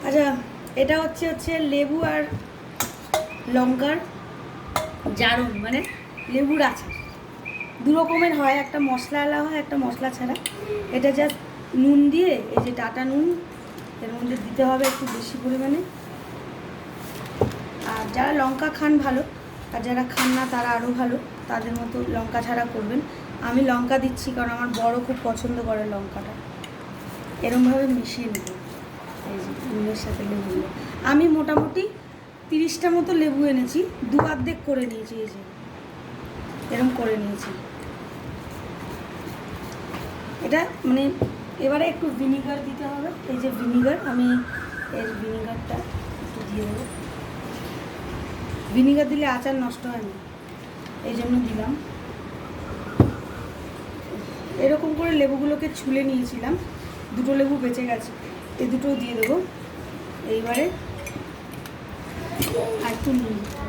আচ্ছা, এটা হচ্ছে লেবু আর লঙ্কার জারণ, মানে লেবুর আচার। দু রকমের হয়, একটা মশলাওয়ালা হয়, একটা মশলা ছাড়া। এটা জাস্ট নুন দিয়ে, এই যে ডাটা নুন এর মধ্যে দিতে হবে একটু বেশি পরিমাণে। আর যারা লঙ্কা খান ভালো, আর যারা খান না তারা আরও ভালো, তাদের মতো লঙ্কা ছাড়া করবেন। আমি লঙ্কা দিচ্ছি কারণ আমার বড় খুব পছন্দ করে লঙ্কাটা। এরমভাবে মিশিয়ে নেব এই যে নুনের সাথে লেবুগুলো। আমি মোটামুটি 30টা মতো লেবু এনেছি, দু অর্ধেক করে নিয়েছি, এই যে এরম করে নিয়েছি। এটা মানে এবারে একটু ভিনিগার দিতে হবে। এই যে ভিনিগার, আমি এর ভিনিগারটা একটু দিয়ে দেবো। ভিনিগার দিলে আচার নষ্ট হয় না, এই জন্য দিলাম। এরকম করে লেবুগুলোকে ছুলে নিয়েছিলাম, দুটো লেবু বেঁচে গেছে, এই দুটোও দিয়ে দেবো। এইবারে আর একটু নুনটা